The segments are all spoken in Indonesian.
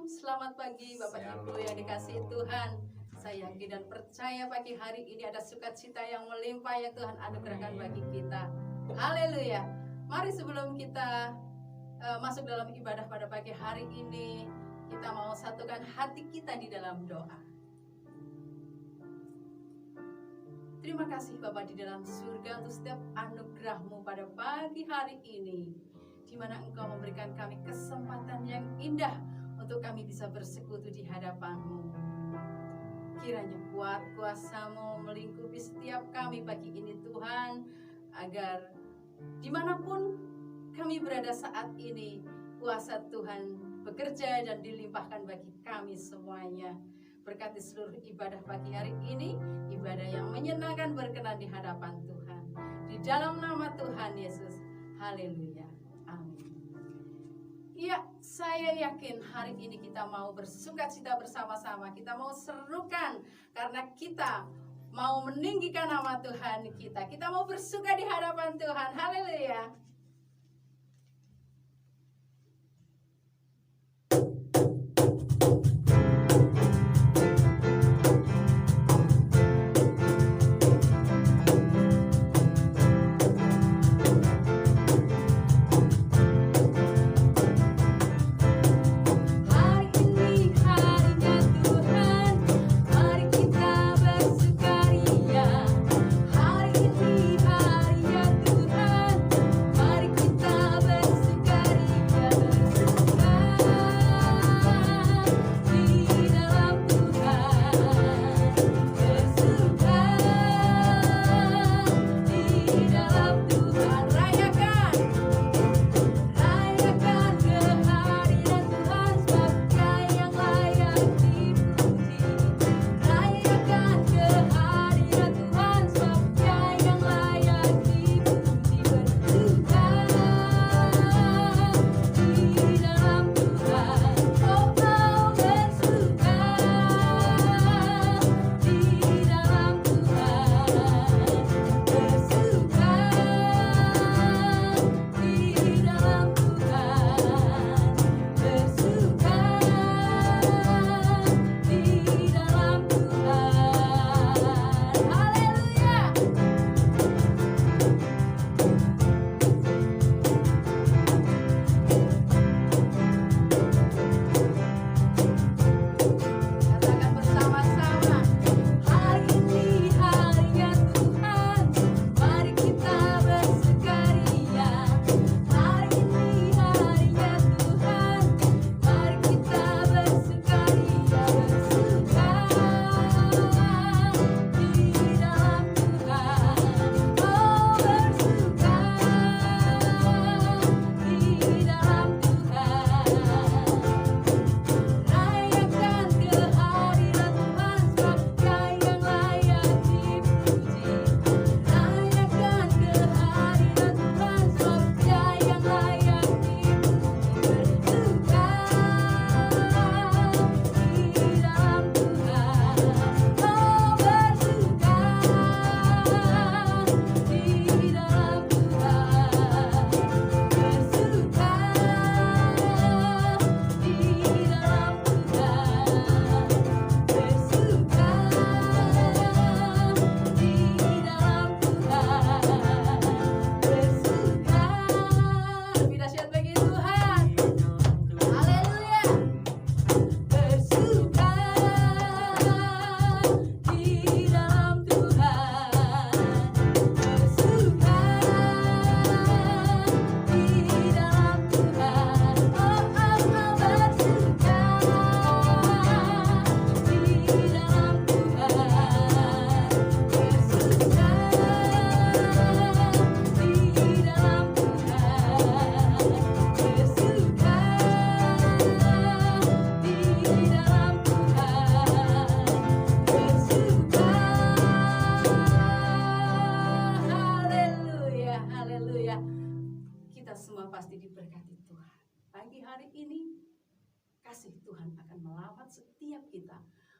Selamat pagi Bapak Ibu yang dikasihi Tuhan. Saya yakin dan percaya pagi hari ini ada sukacita yang melimpah yang Tuhan anugerahkan bagi kita. Haleluya. Mari sebelum kita masuk dalam ibadah pada pagi hari ini, kita mau satukan hati kita di dalam doa. Terima kasih Bapa di dalam surga untuk setiap anugerah-Mu pada pagi hari ini, di mana Engkau memberikan kami kesempatan yang indah untuk kami bisa bersekutu di hadapan-Mu. Kiranya kuat kuasa-Mu melingkupi setiap kami pagi ini Tuhan, agar dimanapun kami berada saat ini, kuasa Tuhan bekerja dan dilimpahkan bagi kami semuanya. Berkati seluruh ibadah pagi hari ini, ibadah yang menyenangkan berkenan di hadapan Tuhan. Di dalam nama Tuhan Yesus, haleluya, amin. Ya, saya yakin hari ini kita mau bersukacita bersama-sama. Kita mau serukan karena kita mau meninggikan nama Tuhan kita. Kita mau bersuka di hadapan Tuhan, haleluya.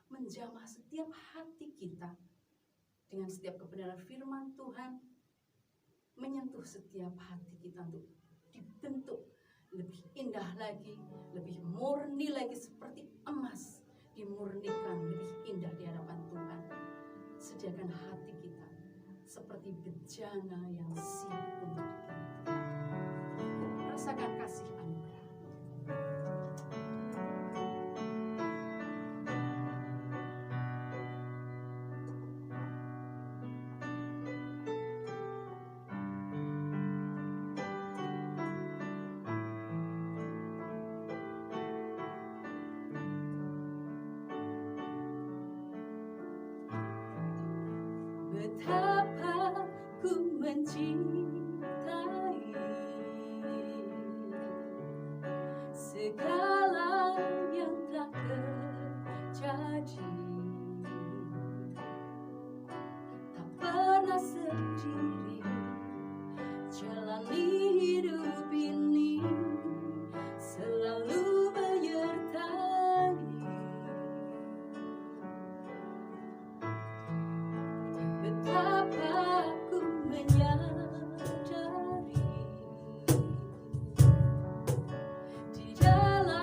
Menjamah setiap hati kita dengan setiap kebenaran firman Tuhan, menyentuh setiap hati kita untuk dibentuk lebih indah lagi, lebih murni lagi, seperti emas dimurnikan, lebih indah di hadapan Tuhan. Sediakan hati kita seperti bejana yang siap untuk diganti. Rasakan kasih anugerah. Betapa ku mencintai segala yang telah terjadi, tak pernah sendiri jalani hidup ini, selalu menyertai. Betapa ku menyadari di dalam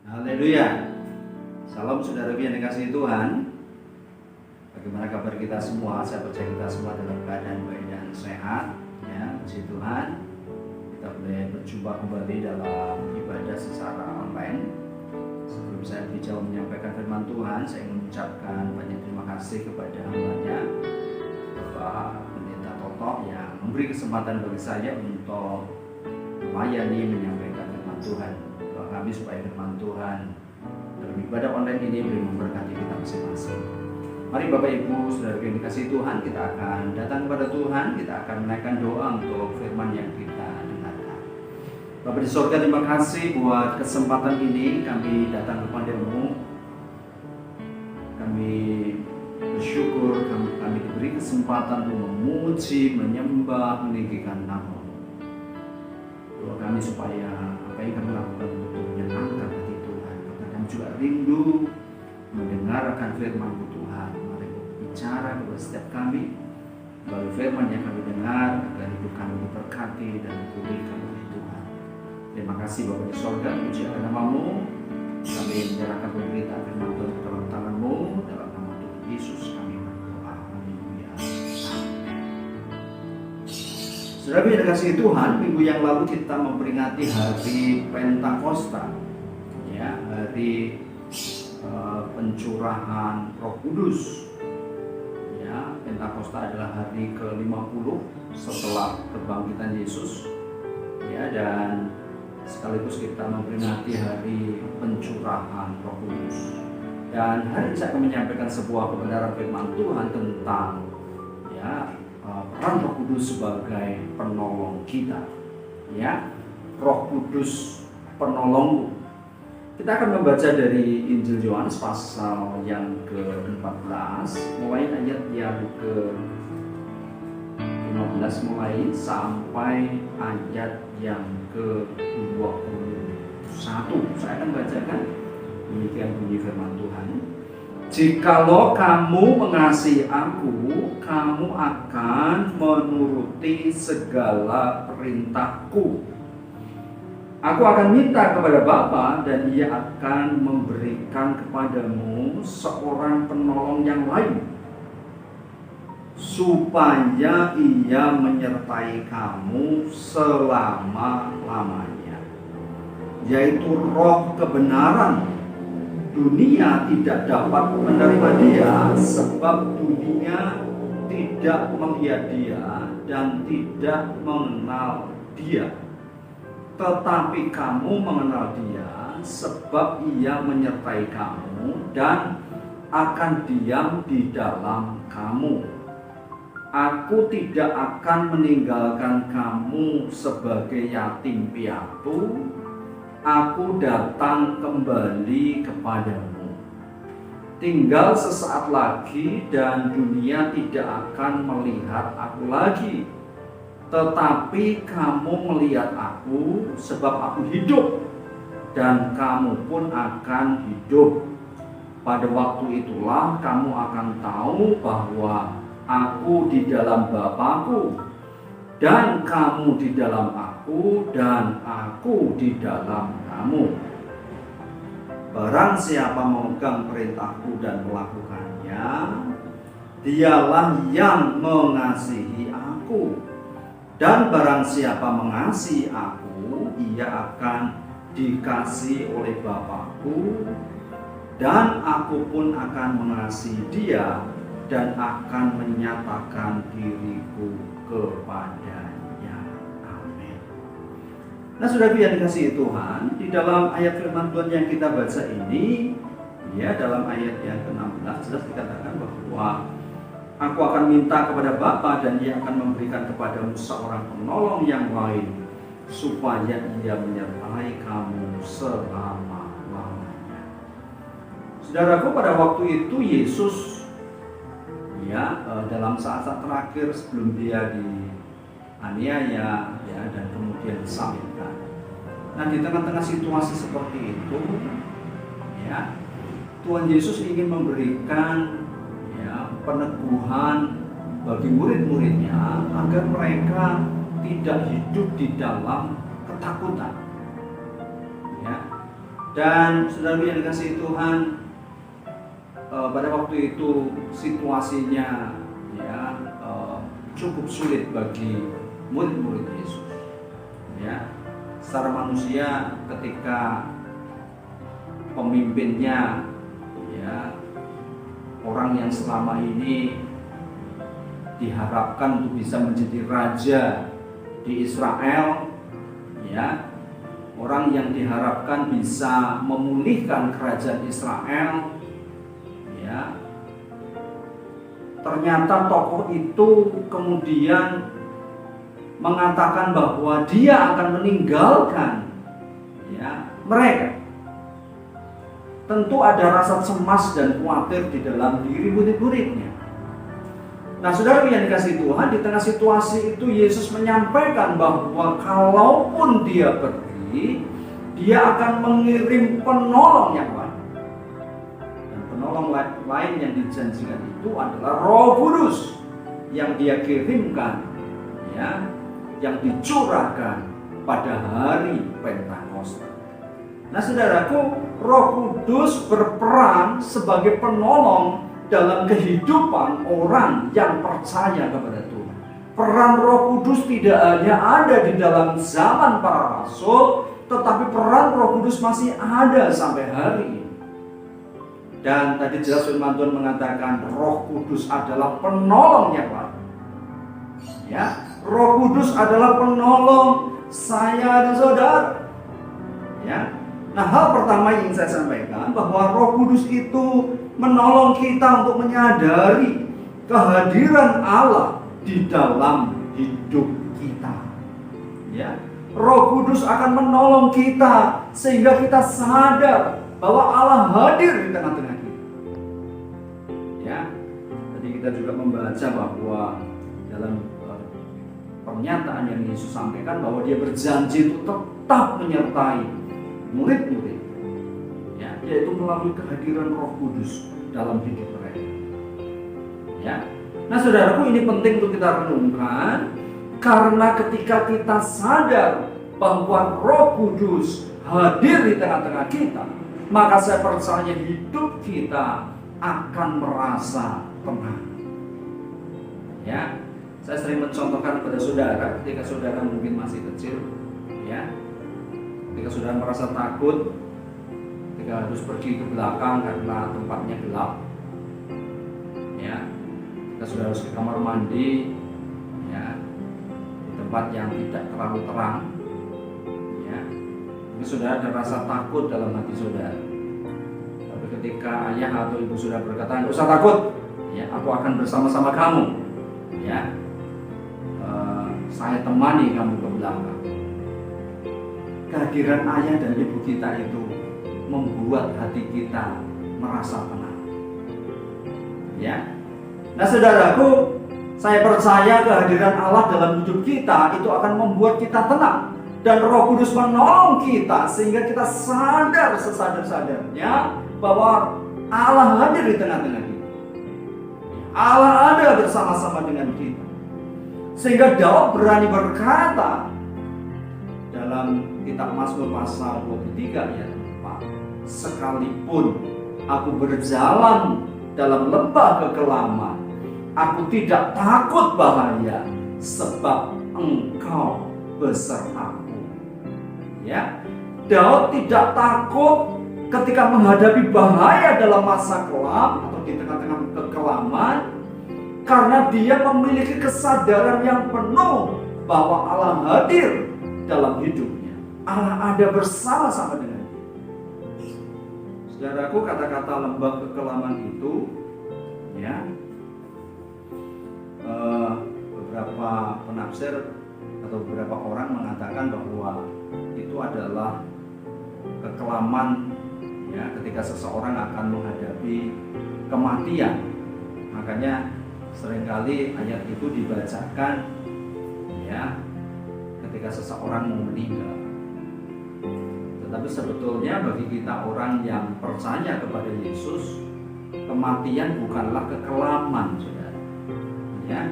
Haleluya. Salam saudara yang dikasihi Tuhan. Bagaimana kabar kita semua? Saya percaya kita semua dalam keadaan baik dan sehat. Ya, puji Tuhan. Kita boleh berjumpa kembali dalam ibadah secara online. Sebelum saya lebih jauh menyampaikan firman Tuhan, saya ingin mengucapkan banyak terima kasih kepada hambanya Bapak Pendeta Toto yang memberi kesempatan bagi saya untuk melayani menyampaikan firman Tuhan. Doa kami supaya firman Tuhan dalam ibadah online ini boleh memberkati kita masing-masing. Mari Bapak Ibu saudara yang dikasihi Tuhan, kita akan datang kepada Tuhan, kita akan menaikkan doa untuk firman yang kita dengarkan. Bapak di surga, terima kasih buat kesempatan ini kami datang kepada-Mu. Kami bersyukur kami diberi kesempatan untuk memuji, menyembah, meninggikan nama-Mu. Doa kami supaya apa yang kami lakukan untuk menyenangkan hati Tuhan. Karena kami juga rindu mendengarkan firman-Mu Tuhan. Mari bicara kepada setiap kami melalui firman yang kami dengar, agar hidup kami diberkati dan dipulihkan oleh Tuhan. Terima kasih Bapa di sorga, puji akan nama-Mu. Kami menyerahkan pemberitaan firman Tuhan ke dalam tangan-Mu. Dalam nama Tuhan Yesus kami berdoa. Haleluya. Saudara yang dikasihi Tuhan, minggu yang lalu kita memperingati hari Pentakosta, ya, hari pencurahan Roh Kudus. Ya, Pentakosta adalah hari ke-50 setelah kebangkitan Yesus. Ya, dan sekaligus kita memperingati hari pencurahan Roh Kudus. Dan hari ini saya akan menyampaikan sebuah kebenaran firman Tuhan tentang ya peran Roh Kudus sebagai penolong kita. Ya, Roh Kudus penolongku. Kita akan membaca dari Injil Yohanes pasal yang ke-14, mulai ayat yang ke-15 mulai sampai ayat yang ke-21. Saya akan bacakan demikian bunyi firman Tuhan. Jikalau kamu mengasihi aku, kamu akan menuruti segala perintahku. Aku akan minta kepada Bapa dan Ia akan memberikan kepadamu seorang penolong yang lain, supaya Ia menyertai kamu selama-lamanya, yaitu Roh kebenaran. Dunia tidak dapat menerima Dia, sebab dunia tidak melihat Dia dan tidak mengenal Dia. Tetapi kamu mengenal Dia, sebab Ia menyertai kamu dan akan diam di dalam kamu. Aku tidak akan meninggalkan kamu sebagai yatim piatu. Aku datang kembali kepadamu. Tinggal sesaat lagi dan dunia tidak akan melihat aku lagi. Tetapi kamu melihat aku, sebab aku hidup, dan kamu pun akan hidup. Pada waktu itulah kamu akan tahu bahwa aku di dalam Bapa-Ku, dan kamu di dalam aku, dan aku di dalam kamu. Barang siapa memegang perintahku dan melakukannya, dialah yang mengasihi aku. Dan barang siapa mengasihi aku, ia akan dikasihi oleh Bapa-Ku, dan aku pun akan mengasihi dia dan akan menyatakan diriku kepadanya. Amin. Nah, saudara yang dikasihi Tuhan, di dalam ayat firman Tuhan yang kita baca ini, ya, dalam ayat yang ke-16 jelas dikatakan bahwa aku akan minta kepada Bapa dan Ia akan memberikan kepadamu seorang penolong yang lain, supaya Ia menyertai kamu selama-lamanya. Saudaraku, pada waktu itu Yesus ya dalam saat-saat terakhir sebelum Dia dianiaya ya dan kemudian disalibkan. Nah, di tengah-tengah situasi seperti itu ya, Tuhan Yesus ingin memberikan peneguhan bagi murid-muridnya agar mereka tidak hidup di dalam ketakutan. Ya. Dan saudara yang dikasihi Tuhan, pada waktu itu situasinya ya cukup sulit bagi murid-murid Yesus. Ya, secara manusia ketika pemimpinnya ya orang yang selama ini diharapkan untuk bisa menjadi raja di Israel, ya, orang yang diharapkan bisa memulihkan kerajaan Israel, ya, ternyata tokoh itu kemudian mengatakan bahwa dia akan meninggalkan ya mereka. Tentu ada rasa cemas dan khawatir di dalam diri murid-muridnya. Nah, saudara yang dikasihi Tuhan, di tengah situasi itu Yesus menyampaikan bahwa kalaupun dia pergi, dia akan mengirim penolong yang lain. Dan penolong lain yang dijanjikan itu adalah Roh Kudus yang dia kirimkan, ya, yang dicurahkan pada hari Pentakosta. Nah, saudaraku, Roh Kudus berperan sebagai penolong dalam kehidupan orang yang percaya kepada Tuhan. Peran Roh Kudus tidak hanya ada di dalam zaman para rasul, tetapi peran Roh Kudus masih ada sampai hari ini. Dan tadi jelas firman Tuhan mengatakan Roh Kudus adalah penolong yang lain. Ya, Roh Kudus adalah penolong saya dan saudara. Ya. Nah, hal pertama yang ingin saya sampaikan bahwa Roh Kudus itu menolong kita untuk menyadari kehadiran Allah di dalam hidup kita. Ya, Roh Kudus akan menolong kita sehingga kita sadar bahwa Allah hadir di tengah-tengah kita. Ya, tadi kita juga membaca bahwa dalam pernyataan yang Yesus sampaikan bahwa Dia berjanji untuk tetap menyertai murid-murid, ya, yaitu melalui kehadiran Roh Kudus dalam hidup mereka. Ya, nah saudaraku, ini penting untuk kita renungkan karena ketika kita sadar bahwa Roh Kudus hadir di tengah-tengah kita, maka saya percaya hidup kita akan merasa tenang. Ya, saya sering mencontohkan kepada saudara ketika saudara mungkin masih kecil, ya. Ketika saudara merasa takut, ketika harus pergi ke belakang karena tempatnya gelap, ya, ketika saudara harus ke kamar mandi, ya, di tempat yang tidak terlalu terang, ya, mungkin saudara ada rasa takut dalam hati saudara. Tapi ketika ayah atau ibu saudara berkata, "Nggak usah takut, ya, aku akan bersama-sama kamu, ya, saya temani kamu ke belakang." Kehadiran ayah dan ibu kita itu membuat hati kita merasa tenang. Ya. Nah, saudaraku, saya percaya kehadiran Allah dalam hidup kita itu akan membuat kita tenang, dan Roh Kudus menolong kita sehingga kita sadar sesadar-sadarnya bahwa Allah hadir di tengah-tengah kita. Allah ada bersama-sama dengan kita. Sehingga Daud berani berkata dalam kitab Mazmur pasal 23 ayat 4, "Sekalipun aku berjalan dalam lembah kekelaman, aku tidak takut bahaya, sebab Engkau besertaku." Ya, Daud tidak takut ketika menghadapi bahaya dalam masa kelam atau di tengah-tengah kekelaman, karena dia memiliki kesadaran yang penuh bahwa Allah hadir dalam hidupnya. Allah ada bersama-sama dengan dia. Saudaraku, kata-kata lembah kekelaman itu, ya, beberapa penafsir atau beberapa orang mengatakan bahwa itu adalah kekelaman, ya, ketika seseorang akan menghadapi kematian. Makanya seringkali ayat itu dibacakan, ya, ketika seseorang mau meninggal. Tetapi sebetulnya bagi kita orang yang percaya kepada Yesus, kematian bukanlah kekelaman, saudara. Ya,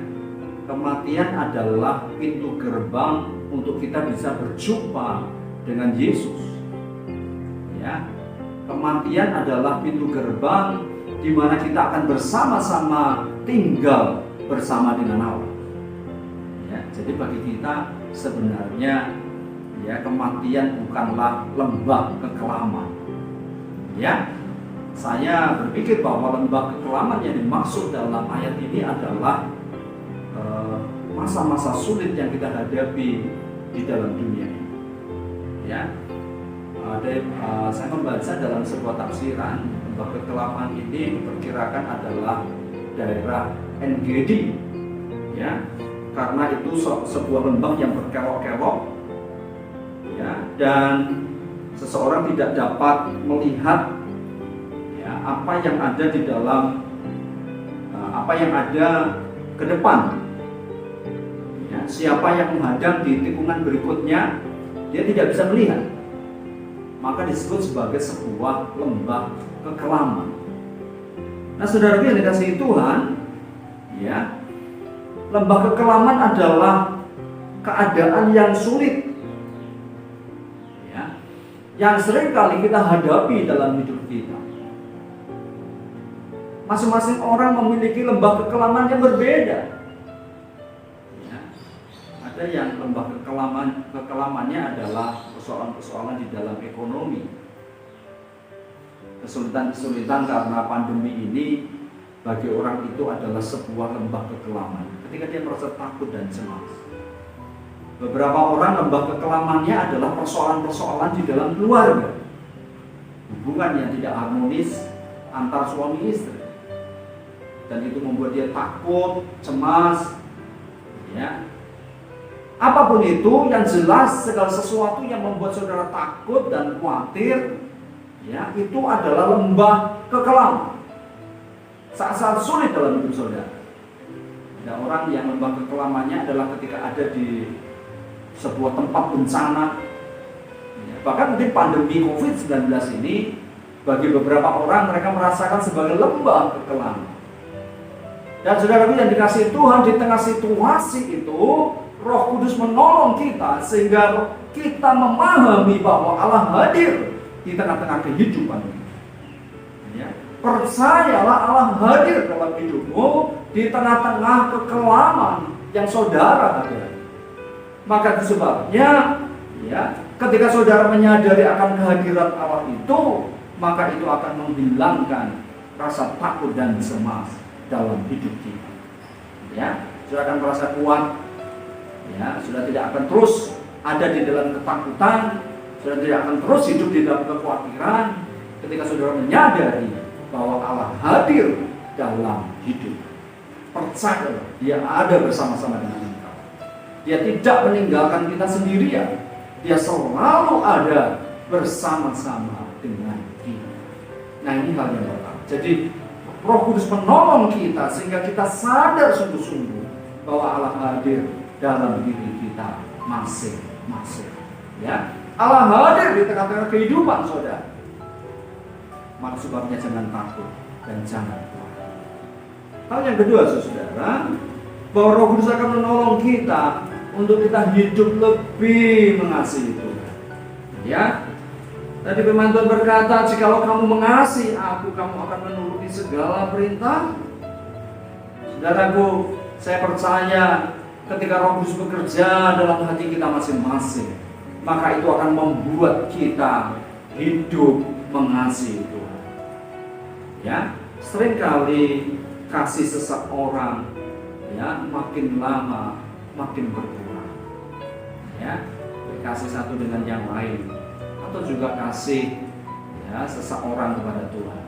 kematian adalah pintu gerbang untuk kita bisa berjumpa dengan Yesus. Ya, Kematian adalah pintu gerbang di mana kita akan bersama-sama tinggal bersama dengan Allah. Ya, jadi bagi kita sebenarnya ya kematian bukanlah lembah kekelaman. Ya, saya berpikir bahwa lembah kekelaman yang dimaksud dalam ayat ini adalah masa-masa sulit yang kita hadapi di dalam dunia ini. Ya, saya membaca dalam sebuah tafsiran lembah kekelaman ini diperkirakan adalah daerah NGD, ya, karena itu sebuah lembah yang berkelok-kelok, ya, dan seseorang tidak dapat melihat ya, apa yang ada di dalam apa yang ada ke depan. Ya, siapa yang menghadang di tikungan berikutnya, dia tidak bisa melihat. Maka disebut sebagai sebuah lembah kekelaman. Nah, saudara yang dikasihi Tuhan, ya, lembah kekelaman adalah keadaan yang sulit, ya, yang sering kali kita hadapi dalam hidup kita. Masing-masing orang memiliki lembah kekelaman yang berbeda. Ya, ada yang lembah kekelamannya adalah persoalan-persoalan di dalam ekonomi. Kesulitan-kesulitan karena pandemi ini bagi orang itu adalah sebuah lembah kekelaman. Ketika dia merasa takut dan cemas. Beberapa orang lembah kekelamannya adalah persoalan-persoalan di dalam keluarga. Hubungan yang tidak harmonis antar suami istri. Dan itu membuat dia takut, cemas, ya. Apapun itu, yang jelas segala sesuatu yang membuat saudara takut dan khawatir, ya, itu adalah lembah kekelaman. Saat-saat sulit dalam hidup saudara. Ada orang yang lembah kekelamannya adalah ketika ada di sebuah tempat bencana, ya, bahkan mungkin pandemi COVID-19 ini bagi beberapa orang mereka merasakan sebagai lembah kekelaman. Dan saudara yang dikasihi Tuhan, di tengah situasi itu Roh Kudus menolong kita sehingga kita memahami bahwa Allah hadir di tengah-tengah kehidupan kita. Ya, percayalah Allah hadir dalam hidupmu di tengah-tengah kekelaman yang saudara hadapi. Maka itu sebabnya, ya, ketika saudara menyadari akan kehadiran Allah itu, maka itu akan menghilangkan rasa takut dan cemas dalam hidup kita. Ya, saudara akan merasa kuat. Ya, sudah tidak akan terus ada di dalam ketakutan, sudah tidak akan terus hidup di dalam kekhawatiran ketika saudara menyadari bahwa Allah hadir dalam hidup. Percaya, Dia ada bersama-sama dengan kita. Dia tidak meninggalkan kita sendirian. Dia selalu ada bersama-sama dengan kita. Nah, ini hal yang pertama. Jadi Roh Kudus menolong kita sehingga kita sadar sungguh-sungguh bahwa Allah hadir dalam diri kita masing-masing. Ya, Allah hadir di tengah-tengah kehidupan saudara. Maka sebabnya jangan takut dan jangan khawatir. Hal yang kedua, saudara, bahwa Roh Kudus akan menolong kita untuk kita hidup lebih mengasihi Tuhan. Ya, tadi firman Tuhan berkata, jikalau kamu mengasihi aku, kamu akan menuruti segala perintah. Saudaraku, saya percaya ketika Roh Kudus bekerja dalam hati kita masing-masing, maka itu akan membuat kita hidup mengasihi Tuhan. Ya, seringkali kasih seseorang, ya, makin lama makin berkurang. Ya, kasih satu dengan yang lain, atau juga kasih, ya, seseorang kepada Tuhan.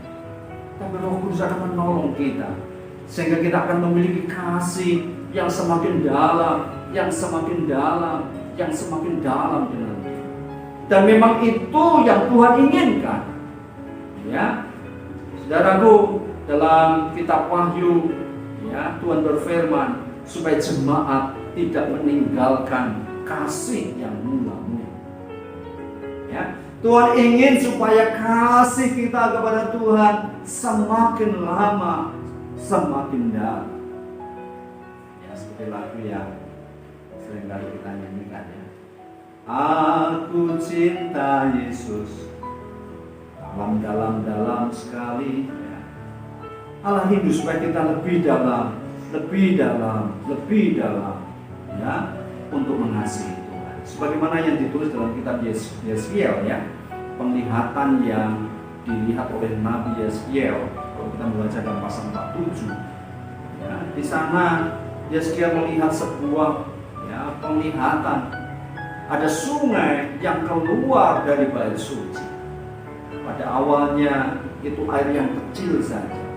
Tapi Roh Kudus akan menolong kita sehingga kita akan memiliki kasih yang semakin dalam, yang semakin dalam, yang semakin dalam dengan Dia. Dan memang itu yang Tuhan inginkan. Ya, saudaraku, dalam kitab Wahyu, ya, Tuhan berfirman supaya jemaat tidak meninggalkan kasih yang mula-mula. Ya, Tuhan ingin supaya kasih kita kepada Tuhan semakin lama semakin dalam. Ya, seperti lagu yang sering kali kita nyanyikan, ya. Aku cinta Yesus, dalam sekali. Ya. Allah rindu supaya kita lebih dalam, ya, untuk mengasihi Tuhan. Sebagaimana yang ditulis dalam kitab Yeskiel, ya, penglihatan yang dilihat oleh Nabi Yeskiel. Kalau kita membaca dalam pasal 47, ya, di sana Yeskiel melihat sebuah, ya, penglihatan. Ada sungai yang keluar dari bait suci. Pada awalnya itu air yang kecil saja,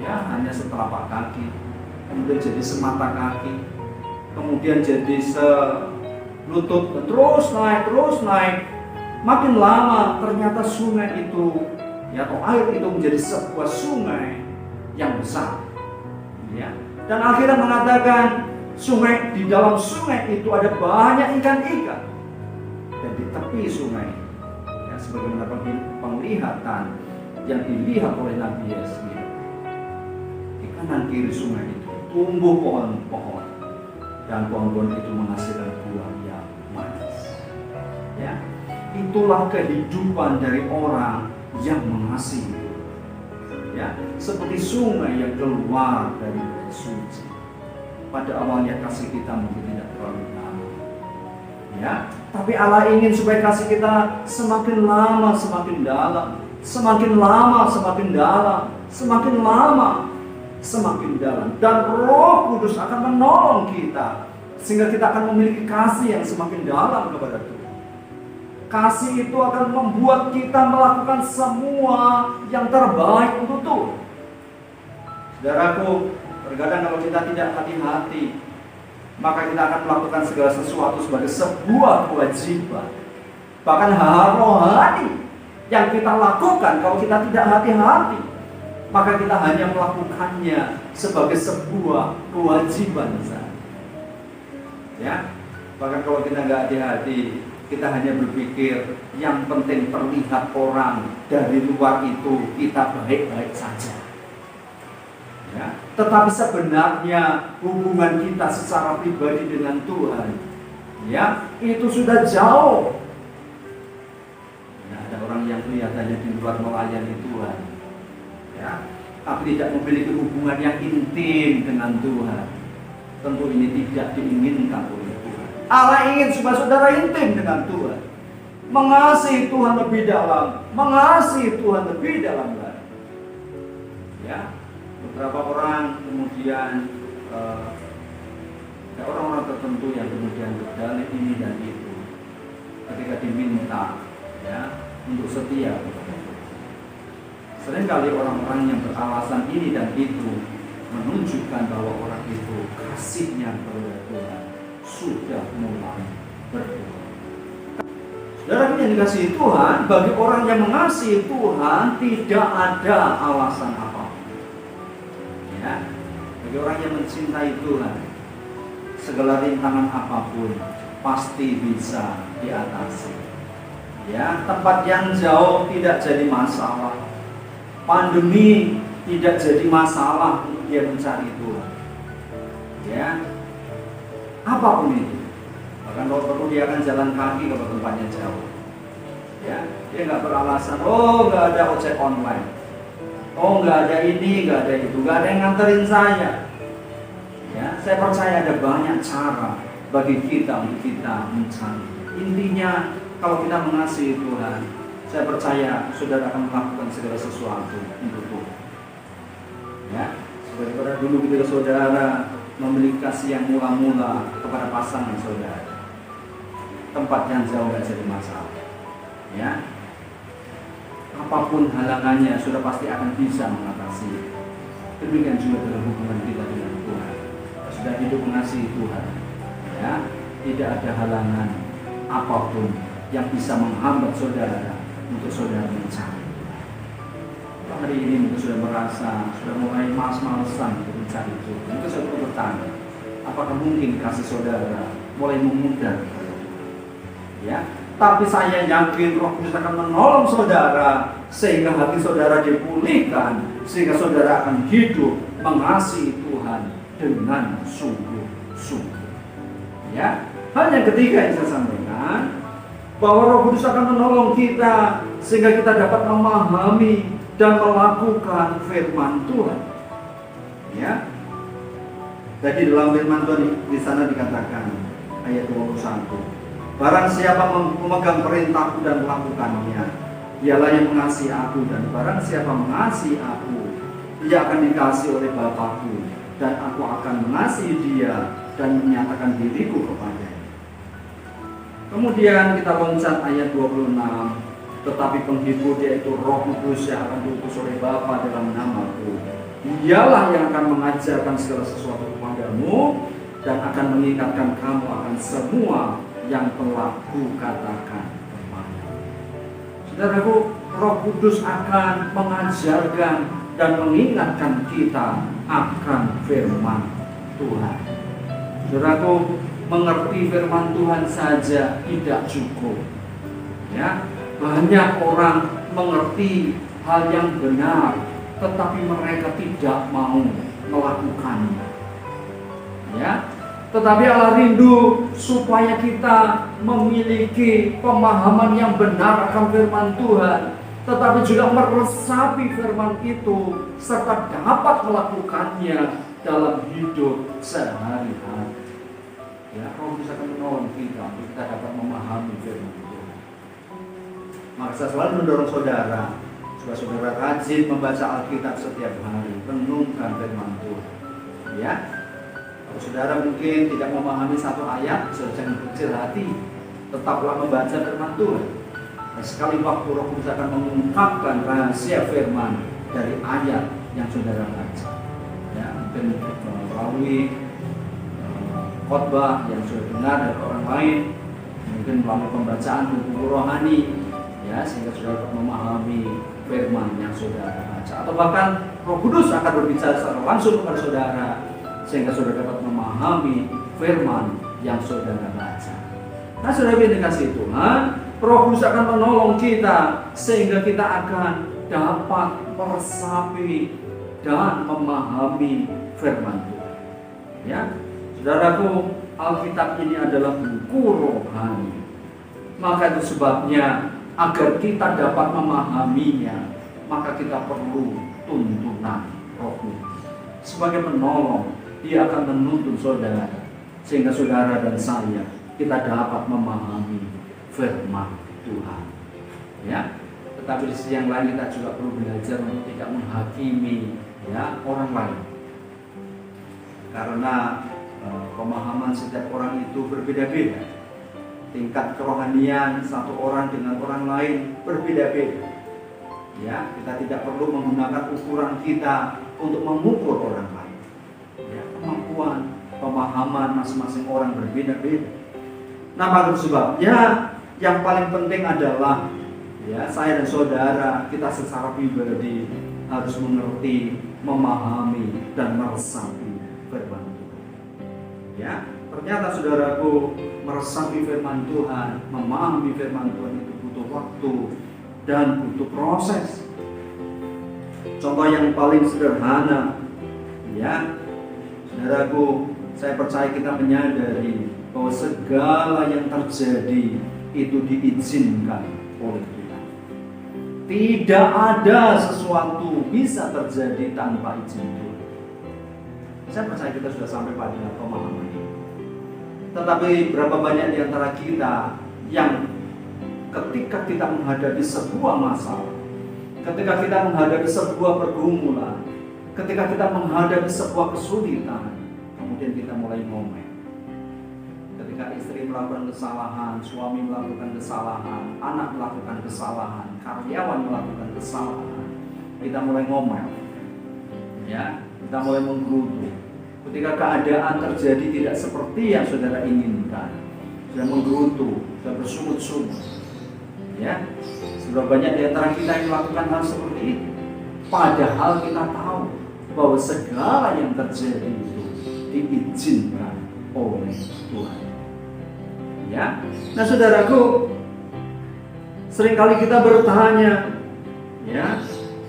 ya hanya setelapak kaki, kemudian jadi semata kaki, kemudian jadi selutut, terus naik. Makin lama ternyata sungai itu, ya, atau air itu menjadi sebuah sungai yang besar, ya. Dan akhirnya mengatakan di dalam sungai itu ada banyak ikan-ikan, dan di tepi sungai, ya, sebagaimana penglihatan yang dilihat oleh Nabi Yeskiel, di kanan kiri sungai itu tumbuh pohon-pohon, dan pohon-pohon itu menghasilkan buah yang manis. Ya, itulah kehidupan dari orang yang mengasihi. Ya, seperti sungai yang keluar dari bait suci. Pada awalnya kasih kita mungkin tidak terlalu lama, ya, tapi Allah ingin supaya kasih kita semakin lama semakin dalam, semakin lama semakin dalam, semakin lama semakin dalam, dan Roh Kudus akan menolong kita sehingga kita akan memiliki kasih yang semakin dalam kepada Tuhan. Kasih itu akan membuat kita melakukan semua yang terbaik untuk Tuhan. Saudaraku, terkadang kalau kita tidak hati-hati, maka kita akan melakukan segala sesuatu sebagai sebuah kewajiban. Bahkan hal rohani yang kita lakukan, kalau kita tidak hati-hati, maka kita hanya melakukannya sebagai sebuah kewajiban saja. Ya, bahkan kalau kita nggak hati-hati, kita hanya berpikir yang penting terlihat orang dari luar itu kita baik-baik saja. Ya, tetapi sebenarnya hubungan kita secara pribadi dengan Tuhan, ya, itu sudah jauh. Ya, ada orang yang kelihatannya di luar melayani Tuhan, ya, tapi tidak memiliki hubungan yang intim dengan Tuhan. Tentu ini tidak diinginkan oleh Tuhan. Allah ingin supaya saudara intim dengan Tuhan, mengasihi Tuhan lebih dalam, mengasihi Tuhan lebih dalam lagi. Ya. Beberapa orang kemudian ada orang-orang tertentu yang kemudian berdalih ini dan itu ketika diminta, ya, untuk setia kepada Tuhan. Seringkali orang-orang yang beralasan ini dan itu menunjukkan bahwa orang itu kasihnya kepada Tuhan sudah mulai berkurang. Saudara yang dikasihi Tuhan, bagi orang yang mengasihi Tuhan tidak ada alasan apa. Ya, bagi orang yang mencintai Tuhan, segala rintangan apapun pasti bisa diatasi. Ya, tempat yang jauh tidak jadi masalah, pandemi tidak jadi masalah untuk dia mencari Tuhan. Ya, apapun itu, bahkan kalau perlu dia akan jalan kaki kalau tempatnya jauh. Ya, dia nggak beralasan, oh nggak ada ojek online. Oh, nggak ada ini, nggak ada itu, nggak ada yang nganterin saya. Ya, saya percaya ada banyak cara bagi kita untuk kita mencari. Intinya, kalau kita mengasihi Tuhan, saya percaya saudara akan melakukan segala sesuatu untuk Tuhan. Ya, seperti dulu ketika saudara memiliki kasih yang mula-mula kepada pasangan saudara, tempat yang jauh nggak jadi masalah. Ya. Apapun halangannya sudah pasti akan bisa mengatasi. Demikian juga dalam hubungan kita dengan Tuhan. Sudah hidup mengasihi Tuhan, ya, tidak ada halangan apapun yang bisa menghambat saudara untuk saudara mencari. Hari ini mungkin sudah merasa sudah mulai malas-malasan untuk mencari Tuhan. Mungkin saya perlu bertanya, apakah mungkin kasih saudara mulai memudar? Ya. Tapi saya yakin Roh Kudus akan menolong saudara sehingga hati saudara dipulihkan, sehingga saudara akan hidup mengasihi Tuhan dengan sungguh-sungguh. Ya, hal yang ketiga yang saya sampaikan, bahwa Roh Kudus akan menolong kita sehingga kita dapat memahami dan melakukan firman Tuhan. Ya. Jadi dalam firman Tuhan di sana dikatakan ayat 21, barang siapa memegang perintahku dan melakukannya, dialah yang mengasihi aku, dan barang siapa mengasihi aku, dia akan dikasihi oleh Bapakku, dan aku akan mengasihi dia dan menyatakan diriku kepadanya. Kemudian kita loncat ayat 26, tetapi penghibur yaitu Roh Kudus yang akan diutus oleh Bapa dalam namaku, dialah yang akan mengajarkan segala sesuatu kepadamu dan akan mengingatkan kamu akan semua yang telah kukatakan kepadamu. Saudaraku, Roh Kudus akan mengajarkan dan mengingatkan kita akan firman Tuhan. Saudaraku, mengerti firman Tuhan saja tidak cukup. Ya, banyak orang mengerti hal yang benar, tetapi mereka tidak mau melakukannya. Ya, tetapi Allah rindu supaya kita memiliki pemahaman yang benar akan firman Tuhan, tetapi juga meresapi firman itu serta dapat melakukannya dalam hidup sehari-hari. Ya, Roh bisa menolong kita untuk kita dapat memahami firman Tuhan. Maka saya selalu mendorong saudara supaya saudara rajin membaca Alkitab setiap hari, renungkan firman Tuhan. Ya, kalau saudara mungkin tidak memahami satu ayat, saudara jangan berkecil hati, tetaplah membaca firman Tuhan. Dan sekali waktu Roh Kudus akan mengungkapkan rahasia firman dari ayat yang saudara baca. Ya, mungkin melalui khotbah yang sudah dengar dari orang lain, mungkin melalui pembacaan buku rohani, ya, sehingga saudara dapat memahami firman yang saudara baca, atau bahkan Roh Kudus akan berbicara secara langsung kepada saudara sehingga saudara dapat memahami firman yang saudara baca. Nah, saudara yang dikasihi Tuhan, Roh Kudus akan menolong kita sehingga kita akan dapat meresapi dan memahami firman Tuhan. Ya, saudaraku, Alkitab ini adalah buku rohani. Maka itu sebabnya agar kita dapat memahaminya, maka kita perlu tuntunan Roh Kudus. Sebagai penolong, Dia akan menuntun saudara sehingga saudara dan saya kita dapat memahami firman Tuhan. Ya, tetapi di sisi yang lain kita juga perlu belajar untuk tidak menghakimi, ya, orang lain. Karena pemahaman setiap orang itu berbeda-beda. Tingkat kerohanian satu orang dengan orang lain berbeda-beda. Ya, kita tidak perlu menggunakan ukuran kita untuk mengukur orang lain. Ya, kemampuan, pemahaman masing-masing orang berbeda-beda. Nah, maka sebabnya yang paling penting adalah, ya, saya dan saudara kita secara pribadi harus mengerti, memahami dan meresapi firman Tuhan. Ya, ternyata saudaraku, meresapi firman Tuhan, memahami firman Tuhan itu butuh waktu dan butuh proses. Contoh yang paling sederhana, ya, saudaraku, saya percaya kita menyadari bahwa segala yang terjadi itu diizinkan oleh Tuhan. Tidak ada sesuatu bisa terjadi tanpa izin Tuhan. Saya percaya kita sudah sampai pada pemahaman ini. Tetapi berapa banyak di antara kita yang ketika kita menghadapi sebuah masalah, ketika kita menghadapi sebuah pergumulan, ketika kita menghadapi sebuah kesulitan, kemudian kita mulai ngomel. Ketika istri melakukan kesalahan, suami melakukan kesalahan, anak melakukan kesalahan, karyawan melakukan kesalahan, kita mulai ngomel. Ya, kita mulai menggerutu. Ketika keadaan terjadi tidak seperti yang saudara inginkan, sudah menggerutu, sudah bersungut-sungut. Ya, sudah banyak di antara kita yang melakukan hal seperti itu. Padahal kita tahu bahwa segala yang terjadi itu diizinkan oleh Tuhan. Ya, nah saudaraku, seringkali kita bertanya, ya,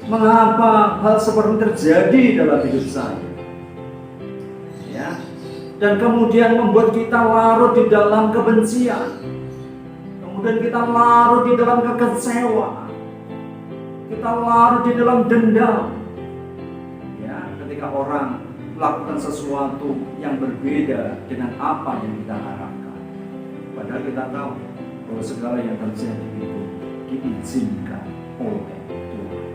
mengapa hal seperti terjadi dalam hidup saya? Ya, dan kemudian membuat kita larut di dalam kebencian. kemudian kita larut di dalam kekecewaan, kita larut di dalam dendam. Ya, ketika orang melakukan sesuatu yang berbeda dengan apa yang kita harapkan, padahal kita tahu bahwa segala yang terjadi itu diizinkan oleh Tuhan.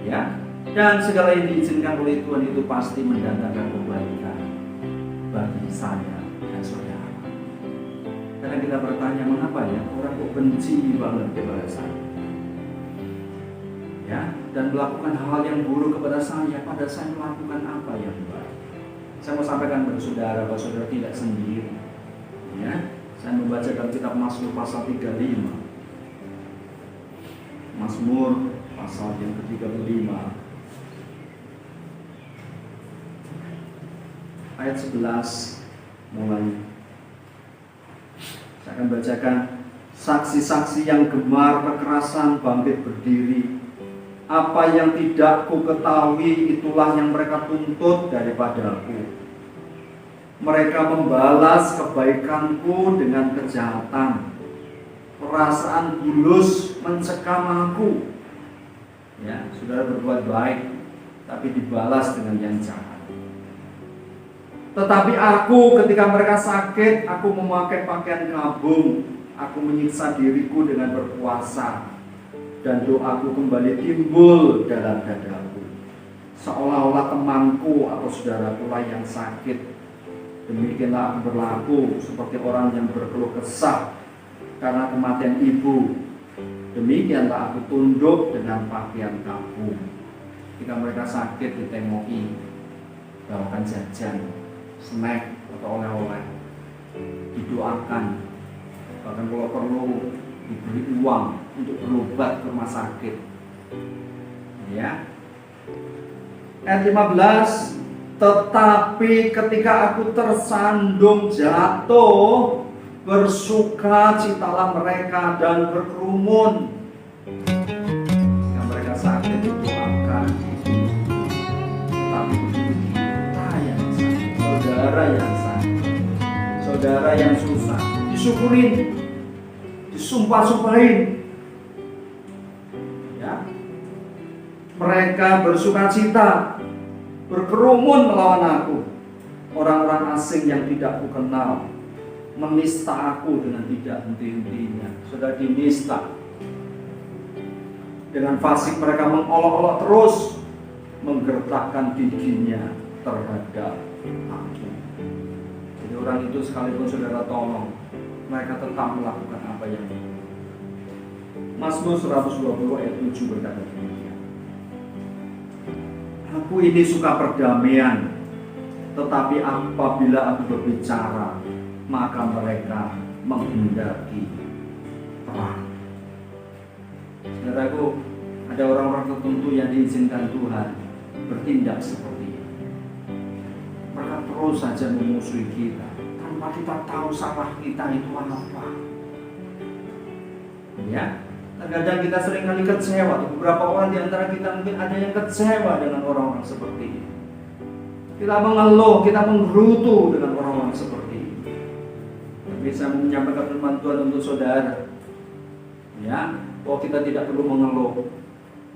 Ya, dan segala yang diizinkan oleh Tuhan itu pasti mendatangkan kebaikan bagi saya dan saudara. Kadang kita bertanya, mengapa ya orang kok benci banget kepada saya? Ya, dan melakukan hal yang buruk kepada saya, pada saya melakukan apa yang baik. Saya mau sampaikan kepada saudara bahwa saudara tidak sendiri. Ya, saya membaca dalam kitab Mazmur pasal 35. Mazmur pasal yang ke-35 ayat 11 mulai. Saya akan bacakan. Saksi-saksi yang gemar kekerasan bangkit berdiri. Apa yang tidak ku ketahui itulah yang mereka tuntut daripadaku. Mereka membalas kebaikanku dengan kejahatan. Perasaan bulus mencekam aku. Ya, saudara berbuat baik tapi dibalas dengan yang jahat. Tetapi aku ketika mereka sakit, aku memakai pakaian kabung. Aku menyiksa diriku dengan berpuasa. Dan doaku kembali timbul dalam dadaku. Seolah-olah temanku atau saudaraku lah yang sakit. Demikianlah aku berlaku seperti orang yang berkeluh kesah karena kematian ibu. Demikianlah aku tunduk dengan pakaian kabung. Ketika mereka sakit ditengoki, bawakan jajan, snack atau oleh-oleh, didoakan. Bahkan kalau perlu diberi uang untuk berobat ke rumah sakit. Ya. Ayat 15, tetapi ketika aku tersandung jatuh, bersukacitalah mereka dan berkerumun. Ketika mereka sakit didoakan, tetapi kita yang sakit, saudara yang sakit, saudara yang susah, disyukurin, disumpah-sumpahin. Ya. Mereka bersukacita, berkerumun melawan aku. Orang-orang asing yang tidak kukenal menista aku dengan tidak henti-hentinya. Sudah dinista. Dengan fasik mereka mengolok-olok terus, menggertakkan giginya terhadap aku. Jadi orang itu sekalipun saudara tolong, mereka tetap melakukan apa yang Mazmur 120 ayat 7 berkata demikian. Aku ini suka perdamaian, tetapi apabila aku berbicara, maka mereka menghendaki perang. Saudaraku, ada orang-orang tertentu yang diizinkan Tuhan bertindak seperti ini. Mereka terus saja memusuhi kita tanpa kita tahu salah kita itu apa. Ya, terkadang kita sering kali kecewa. Beberapa orang di antara kita mungkin ada yang kecewa dengan orang-orang seperti ini. Kita mengeluh, kita menggerutu dengan orang-orang seperti ini. Tapi saya menyampaikan firman Tuhan untuk saudara. Ya, bahwa kita tidak perlu mengeluh,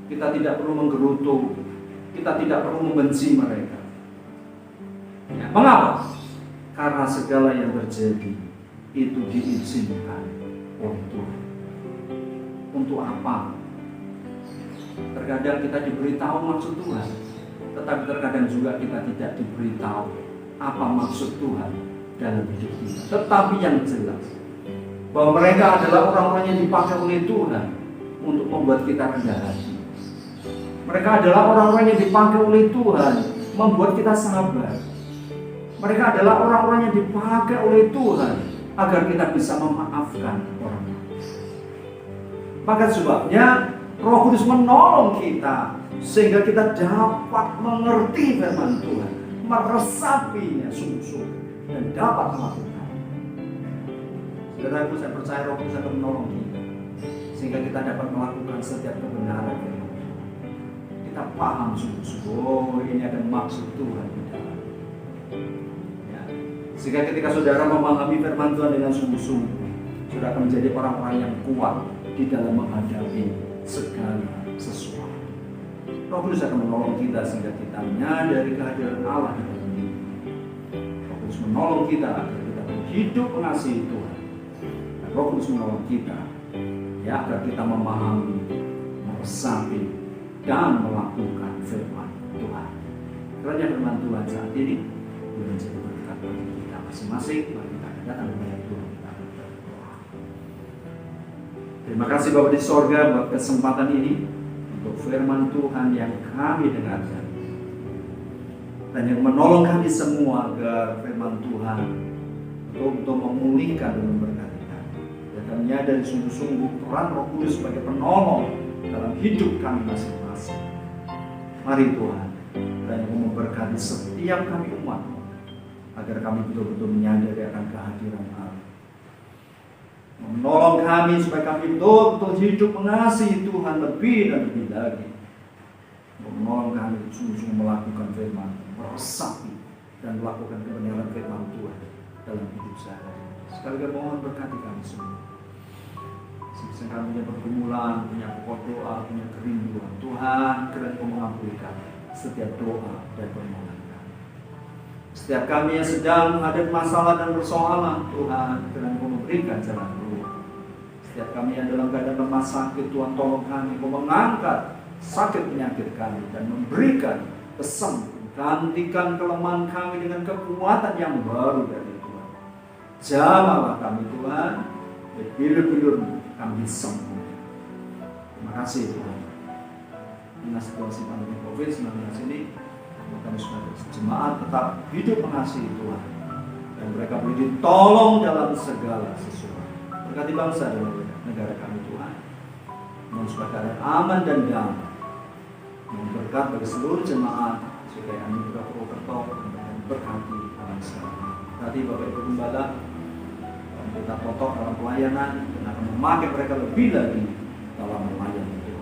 kita tidak perlu menggerutu, kita tidak perlu membenci mereka. Ya, mengapa? Karena segala yang terjadi itu diizinkan oleh Tuhan. Untuk apa? Terkadang kita diberitahu maksud Tuhan, tetapi terkadang juga kita tidak diberitahu apa maksud Tuhan dalam hidup kita. Tetapi yang jelas bahwa mereka adalah orang-orang yang dipakai oleh Tuhan untuk membuat kita rendah hati. Mereka adalah orang-orang yang dipakai oleh Tuhan membuat kita sabar. Mereka adalah orang-orang yang dipakai oleh Tuhan agar kita bisa memaafkan orang lain. Maka sebabnya Roh Kudus menolong kita sehingga kita dapat mengerti firman Tuhan, meresapinya sungguh-sungguh dan dapat melakukan. Saudaraku, saya percaya Roh Kudus akan menolong kita sehingga kita dapat melakukan setiap kebenaran firman Tuhan. Kita paham sungguh-sungguh, oh ini ada maksud Tuhan di dalam. Ya. Sehingga ketika saudara memahami firman Tuhan dengan sungguh-sungguh, Saudara akan menjadi orang-orang yang kuat di dalam menghadapi segala sesuatu. Roh Kudus akan menolong kita sehingga kita menyadari kehadiran Allah di dalam hidup. Roh Kudus menolong kita agar kita hidup mengasihi Tuhan. Dan Roh Kudus menolong kita ya agar kita memahami, meresapi, dan melakukan firman Tuhan. Kiranya firman Tuhan saat ini boleh menjadi berkat bagi kita masing-masing. Mari kita akan datang kepada Tuhan, kita berdoa. Terima kasih Bapa di sorga buat kesempatan ini, untuk firman Tuhan yang kami dengarkan dan yang menolong kami semua agar firman Tuhan untuk memulihkan dan memberkati kami. Dan kami menyadari sungguh-sungguh peran Roh Kudus sebagai penolong dalam hidup kami masing-masing. Mari Tuhan, dan yang memberkati setiap kami umat, agar kami betul-betul menyadari akan kehadiran Allah, menolong kami supaya kami betul-betul hidup mengasihi Tuhan lebih dan lebih lagi, menolong kami sungguh-sungguh melakukan firman, meresapi dan melakukan kebenaran firman Tuhan dalam hidup sehari-hari. Sekali lagi mohon berkati kami semua. Sebisa kami punya pergumulan, punya pokok doa, punya kerinduan, Tuhan kiranya Kau mengampuni kami setiap doa dan permohonan kami. Setiap kami yang sedang menghadapi masalah dan persoalan, Tuhan kiranya Kau memberikan jalan keluar. Setiap kami yang dalam keadaan lemah sakit, Tuhan tolong kami, Kau mengangkat sakit penyakit kami dan memberikan kesembuhan. Gantikan kelemahan kami dengan kekuatan yang baru dari Tuhan. Jamahlah kami Tuhan, berbilur-bilur kami sembuh. Terima kasih Tuhan. Dengan situasi pandemi COVID-19 ini, kami sebagai jemaat tetap hidup mengasihi Tuhan, dan mereka boleh ditolong dalam segala sesuatu. Berkati bangsa dan negara kami Tuhan, mohon supaya aman dan damai. Mohon berkat bagi seluruh jemaat, supaya anugerah Purwokerto dan berkati dalam segala. Berkati Bapak Ibu Gembala, kita potong dalam pelayanan dan akan memakai mereka lebih lagi dalam melayani itu.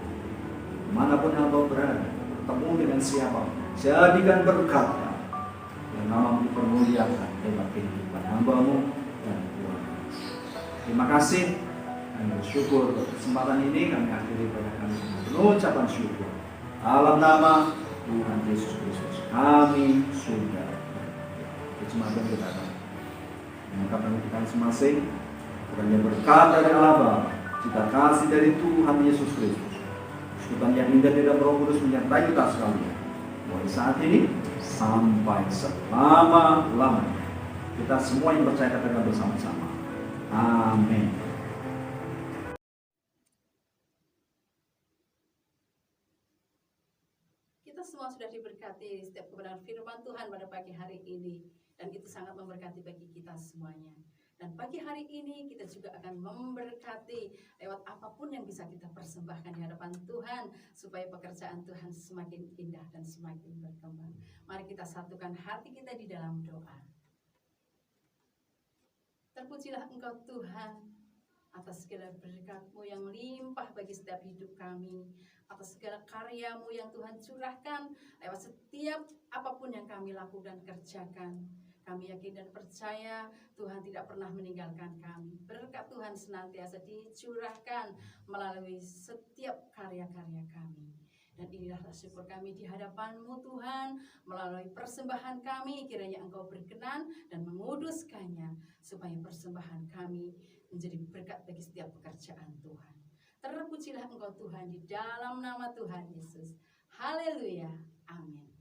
Dimanapun hamba berada, bertemu dengan siapa, jadikan berkat yang namamu dipermuliakan dalam kehidupan hamba-Mu dan keluarga. Terima kasih dan bersyukur untuk kesempatan ini. Kami akhiri pada kami mengucapkan syukur dalam nama Tuhan Yesus Kristus. Kami sudah berjemaat kita akan mengungkapkan kita masing-masing. Kiranya berkat dari Allah Bapa, cita kasih dari Tuhan Yesus Kristus, persekutuan yang indah di dalam Roh Kudus menyertai kita sekalian, mulai saat ini sampai selama-lamanya. Kita semua yang percaya katakan bersama-sama. Amin. Kita semua sudah diberkati setiap kebenaran firman Tuhan pada pagi hari ini, dan itu sangat memberkati bagi kita semuanya. Dan pagi hari ini kita juga akan memberkati lewat apapun yang bisa kita persembahkan di hadapan Tuhan, supaya pekerjaan Tuhan semakin indah dan semakin berkembang. Mari kita satukan hati kita di dalam doa. Terpujilah Engkau Tuhan atas segala berkat-Mu yang limpah bagi setiap hidup kami, atas segala karya-Mu yang Tuhan curahkan lewat setiap apapun yang kami lakukan kerjakan. Kami yakin dan percaya Tuhan tidak pernah meninggalkan kami. Berkat Tuhan senantiasa dicurahkan melalui setiap karya-karya kami. Dan inilah syukur kami di hadapan-Mu Tuhan, melalui persembahan kami, kiranya Engkau berkenan dan menguduskannya, supaya persembahan kami menjadi berkat bagi setiap pekerjaan Tuhan. Terpujilah Engkau Tuhan di dalam nama Tuhan Yesus. Haleluya. Amin.